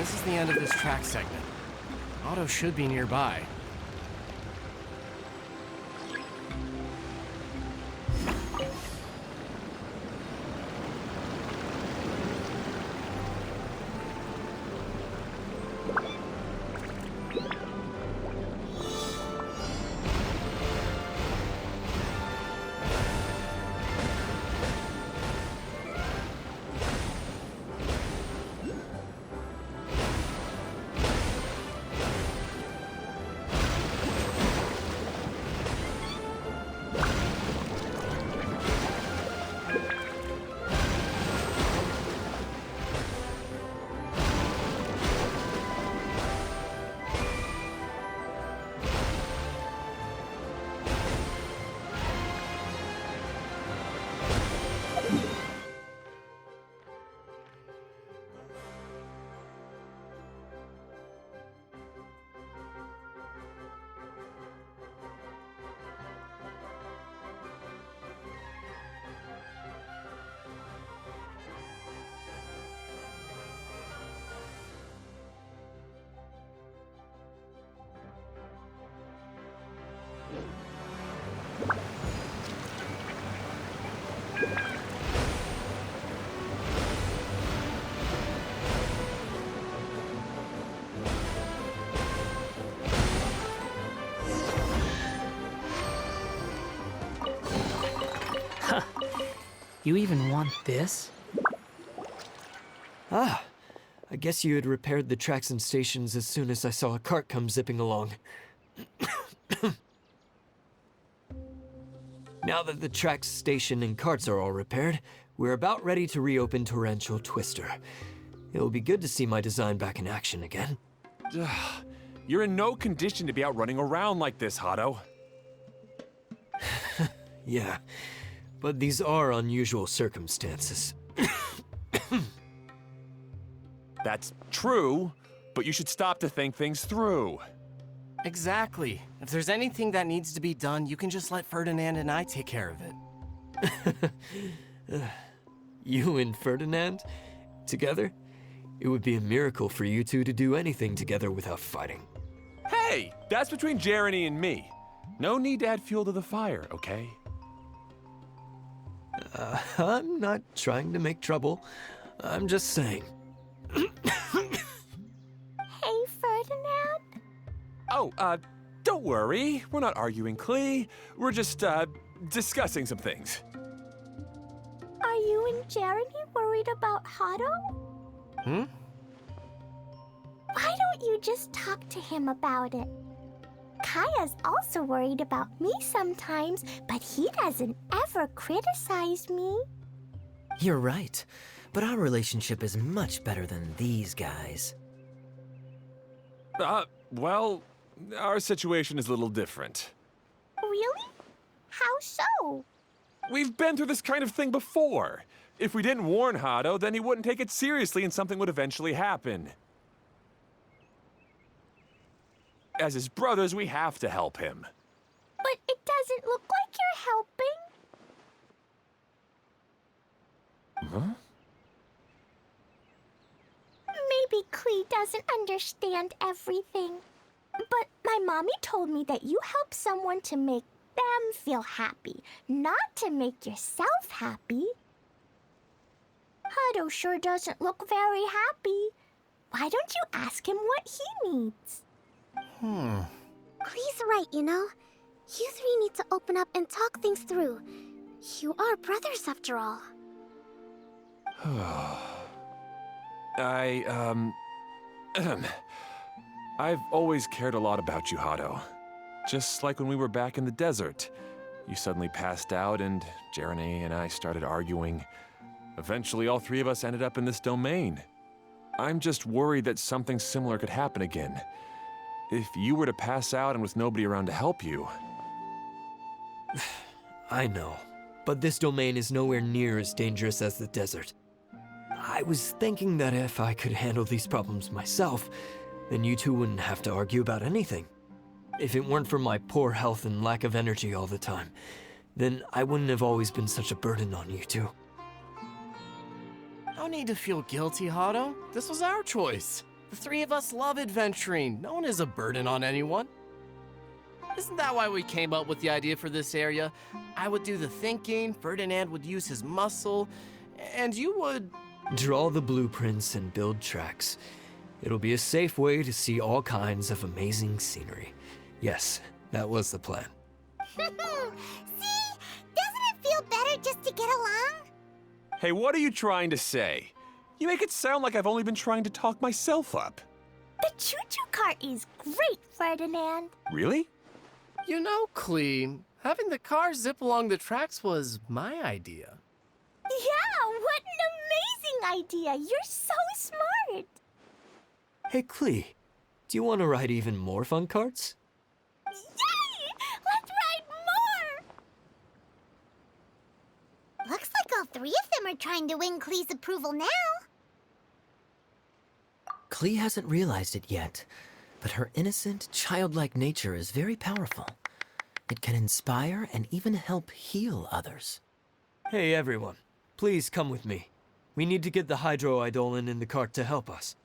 This is the end of this track segment. Otto should be nearby. You even want this? Ah, I guess you had repaired the tracks and stations as soon as I saw a cart come zipping along. Now that the tracks, station, and carts are all repaired, we're about ready to reopen Torrential Twister. It'll be good to see my design back in action again. You're in no condition to be out running around like this, Hado. Yeah, but these are unusual circumstances. That's true, but you should stop to think things through. Exactly. If there's anything that needs to be done, you can just let Ferdinand and I take care of it. You and Ferdinand? Together? It would be a miracle for you two to do anything together without fighting. Hey, that's between Jeremy and me. No need to add fuel to the fire, okay? I'm not trying to make trouble. I'm just saying. Hey, Ferdinand? Oh, don't worry. We're not arguing, Klee. We're just, discussing some things. Are you and Jeremy worried about Hado? Hmm? Why don't you just talk to him about it? Kaya's also worried about me sometimes, but he doesn't ever criticize me. You're right, but our relationship is much better than these guys. Well, our situation is a little different. Really? How so? We've been through this kind of thing before. If we didn't warn Hado, then he wouldn't take it seriously and something would eventually happen. As his brothers, we have to help him. But it doesn't look like you're helping. Huh? Maybe Klee doesn't understand everything. But my mommy told me that you help someone to make them feel happy, not to make yourself happy. Hado sure doesn't look very happy. Why don't you ask him what he needs? Klee's right, you know. You three need to open up and talk things through. You are brothers after all. I've always cared a lot about you, Hado. Just like when we were back in the desert. You suddenly passed out and Jeremy and I started arguing. Eventually, all three of us ended up in this domain. I'm just worried that something similar could happen again. If you were to pass out and with nobody around to help you... I know, but this domain is nowhere near as dangerous as the desert. I was thinking that if I could handle these problems myself, then you two wouldn't have to argue about anything. If it weren't for my poor health and lack of energy all the time, then I wouldn't have always been such a burden on you two. No need to feel guilty, Hado. This was our choice. The three of us love adventuring. No one is a burden on anyone. Isn't that why we came up with the idea for this area? I would do the thinking, Ferdinand would use his muscle, and you would... Draw the blueprints and build tracks. It'll be a safe way to see all kinds of amazing scenery. Yes, that was the plan. See? Doesn't it feel better just to get along? Hey, what are you trying to say? You make it sound like I've only been trying to talk myself up. The choo-choo cart is great, Ferdinand. Really? You know, Clem, having the car zip along the tracks was my idea. Yeah, what an amazing idea. You're so smart. Hey, Klee, do you want to ride even more fun carts? Yay! Let's ride more! Looks like all three of them are trying to win Klee's approval now. Klee hasn't realized it yet, but her innocent, childlike nature is very powerful. It can inspire and even help heal others. Hey, everyone, please come with me. We need to get the hydroidolin in the cart to help us.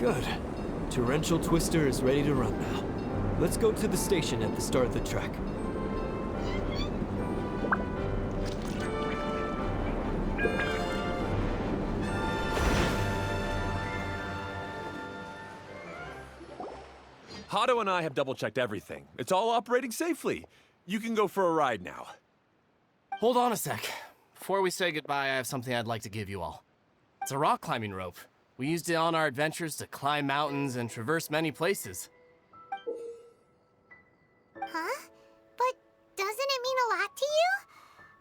Good. Torrential Twister is ready to run now. Let's go to the station at the start of the track. Hado and I have double-checked everything. It's all operating safely. You can go for a ride now. Hold on a sec. Before we say goodbye, I have something I'd like to give you all. It's a rock climbing rope. We used it on our adventures to climb mountains and traverse many places. Huh? But doesn't it mean a lot to you?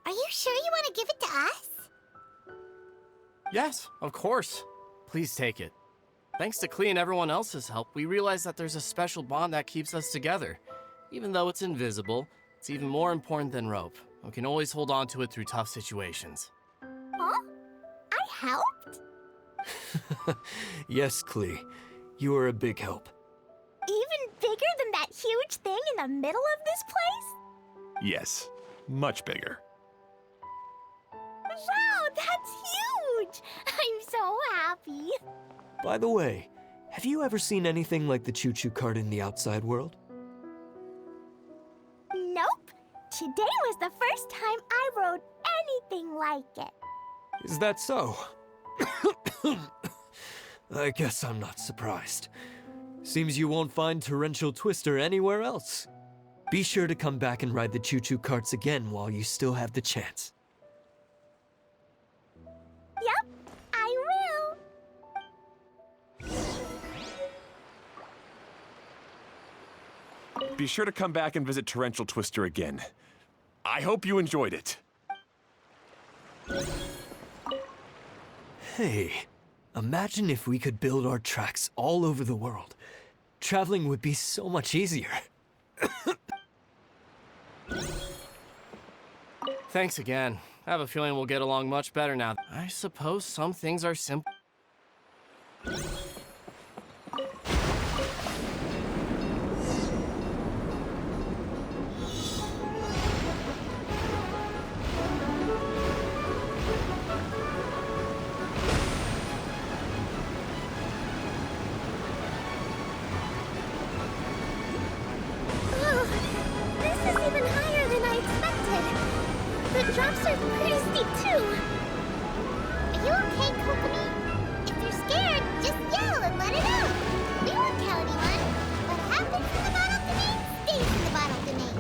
Are you sure you want to give it to us? Yes, of course. Please take it. Thanks to Klee and everyone else's help, we realized that there's a special bond that keeps us together. Even though it's invisible, it's even more important than rope. We can always hold on to it through tough situations. Huh? I helped? Yes, Klee. You are a big help. Even bigger than that huge thing in the middle of this place? Yes, much bigger. Wow, that's huge! I'm so happy. By the way, have you ever seen anything like the choo-choo cart in the outside world? Nope. Today was the first time I rode anything like it. Is that so? I guess I'm not surprised. Seems you won't find Torrential Twister anywhere else. Be sure to come back and ride the choo-choo carts again while you still have the chance. Yep, I will. Be sure to come back and visit Torrential Twister again. I hope you enjoyed it. Hey, imagine if we could build our tracks all over the world. Traveling would be so much easier. Thanks again. I have a feeling we'll get along much better now. I suppose some things are simple. okay, Kokomi? If you're scared, just yell and let it out. We won't tell anyone. What happens in the bottle domain stays in the bottle domain.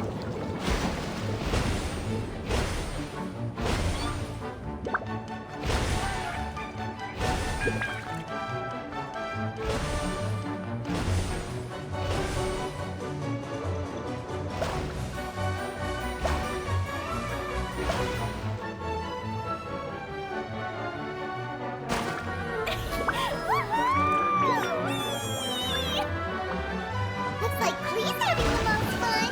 Looks like Klee's having the most fun.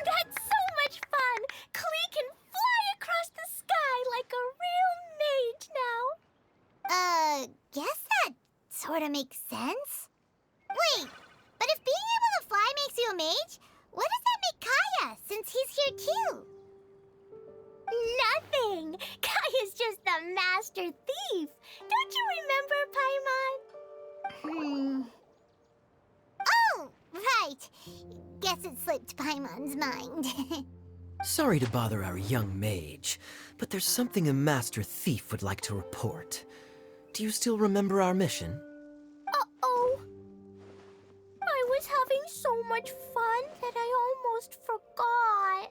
That's so much fun! Klee can fly across the sky like a real mage now. Guess that sort of makes sense. Wait, but if being able to fly makes you a mage, what does that make Kaya, since he's here too? Nothing! Kaya's just the master thief! Don't you remember, Paimon? Oh, right. Guess it slipped Paimon's mind. Sorry to bother our young mage, but there's something a master thief would like to report. Do you still remember our mission? Uh-oh. I was having so much fun that I almost forgot.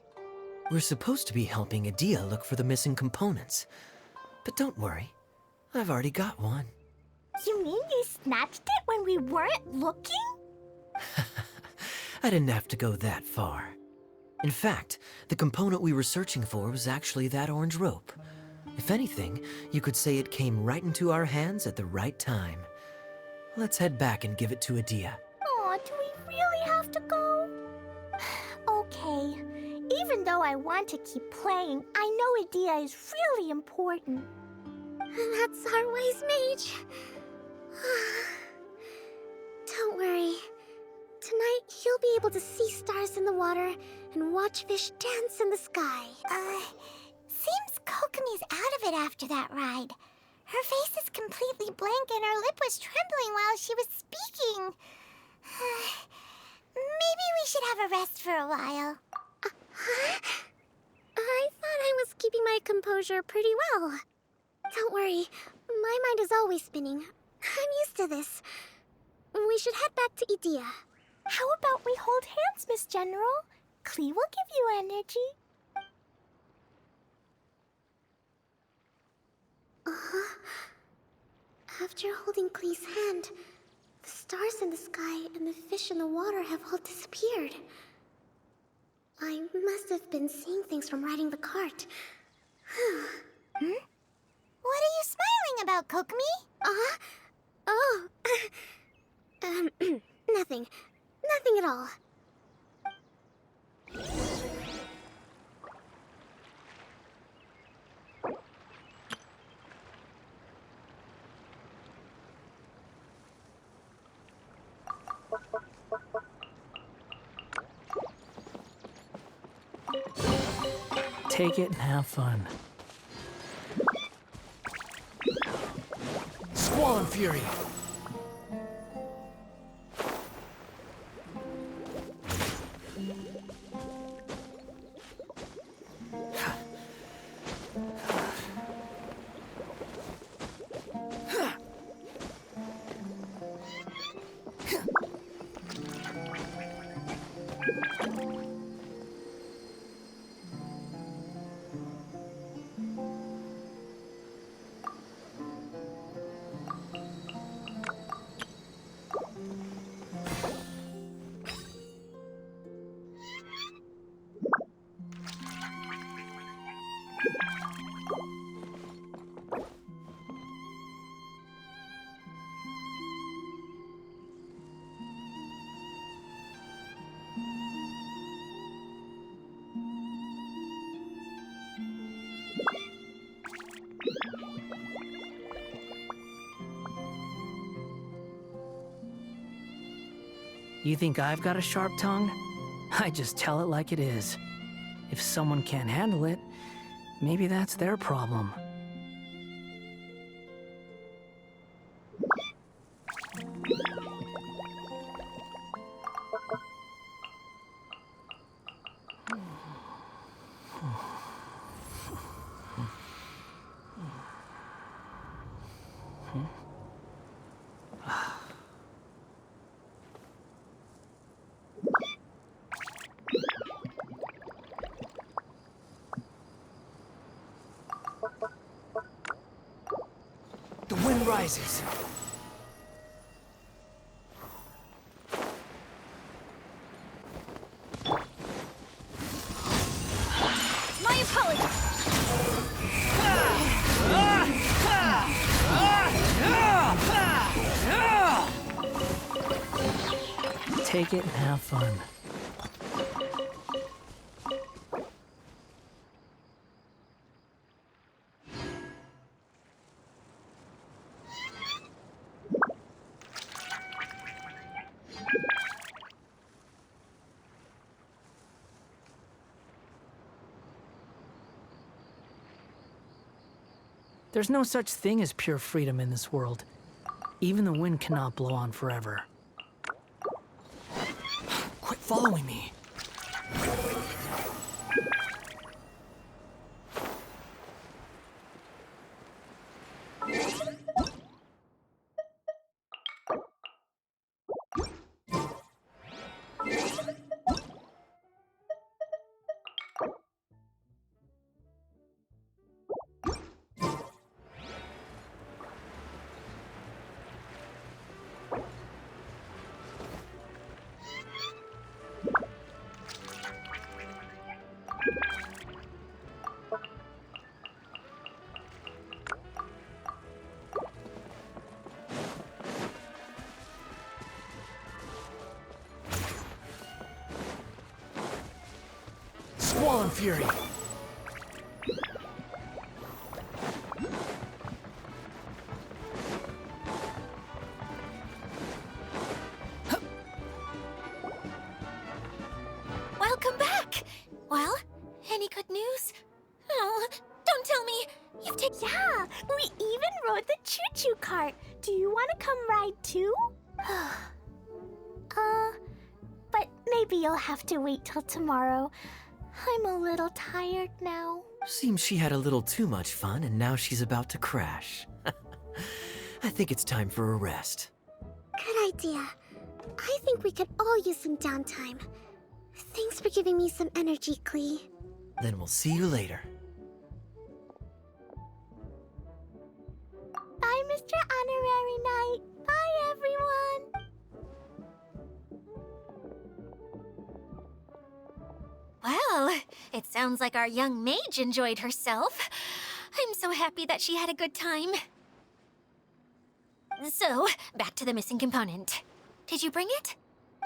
We're supposed to be helping Adia look for the missing components. But don't worry, I've already got one. You mean you snatched it when we weren't looking? I didn't have to go that far. In fact, the component we were searching for was actually that orange rope. If anything, you could say it came right into our hands at the right time. Let's head back and give it to Adia. Aw, do we really have to go? Okay. Even though I want to keep playing, I know Adia is really important. That's our wise mage. Don't worry. Tonight, he'll be able to see stars in the water and watch fish dance in the sky. Seems Kokomi's out of it after that ride. Her face is completely blank and her lip was trembling while she was speaking. Maybe we should have a rest for a while. I thought I was keeping my composure pretty well. Don't worry, my mind is always spinning. I'm used to this. We should head back to Idia. How about we hold hands, Miss General? Klee will give you energy. After holding Klee's hand, the stars in the sky and the fish in the water have all disappeared. I must have been seeing things from riding the cart. What are you smiling about, Kokomi? Oh. Nothing. Nothing at all. Take it and have fun. Squall and Fury! You think I've got a sharp tongue? I just tell it like it is. If someone can't handle it, maybe that's their problem. The wind rises. My apologies. Take it and have fun. There's no such thing as pure freedom in this world. Even the wind cannot blow on forever. Quit following me. Squall Fury. Welcome back. Well, any good news? Oh, don't tell me. You've taken... Yeah, we even rode the choo-choo cart. Do you want to come ride too? But maybe you'll have to wait till tomorrow. I'm a little tired now. Seems she had a little too much fun and now she's about to crash. I think it's time for a rest. Good idea. I think we could all use some downtime. Thanks for giving me some energy, Klee. Then we'll see you later. Bye, Mr. Honorary Knight. Bye, everyone. Well, it sounds like our young mage enjoyed herself. I'm so happy that she had a good time. So, back to the missing component. Did you bring it?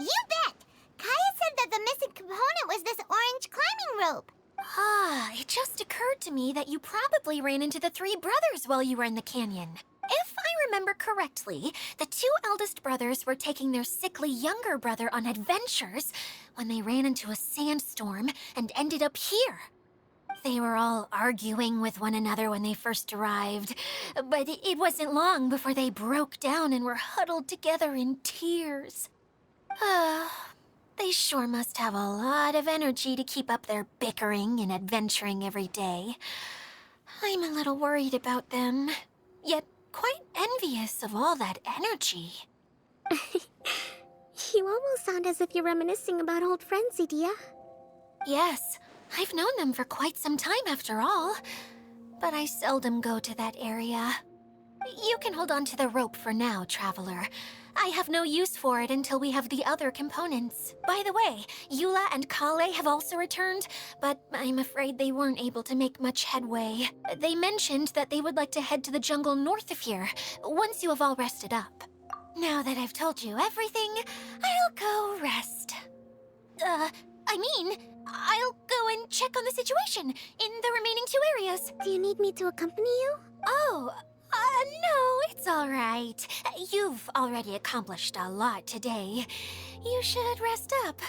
You bet! Kaya said that the missing component was this orange climbing rope. Ah, it just occurred to me that you probably ran into the three brothers while you were in the canyon. If I remember correctly, the two eldest brothers were taking their sickly younger brother on adventures when they ran into a sandstorm and ended up here. They were all arguing with one another when they first arrived, but it wasn't long before they broke down and were huddled together in tears. They sure must have a lot of energy to keep up their bickering and adventuring every day. I'm a little worried about them, yet quite envious of all that energy. You almost sound as if you're reminiscing about old friends, Edea. Yes, I've known them for quite some time after all, but I seldom go to that area. You can hold on to the rope for now, Traveler. I have no use for it until we have the other components. By the way, Eula and Kale have also returned, but I'm afraid they weren't able to make much headway. They mentioned that they would like to head to the jungle north of here, once you have all rested up. Now that I've told you everything, I'll go rest. I'll go and check on the situation in the remaining two areas. Do you need me to accompany you? Oh, no, it's all right. You've already accomplished a lot today. You should rest up.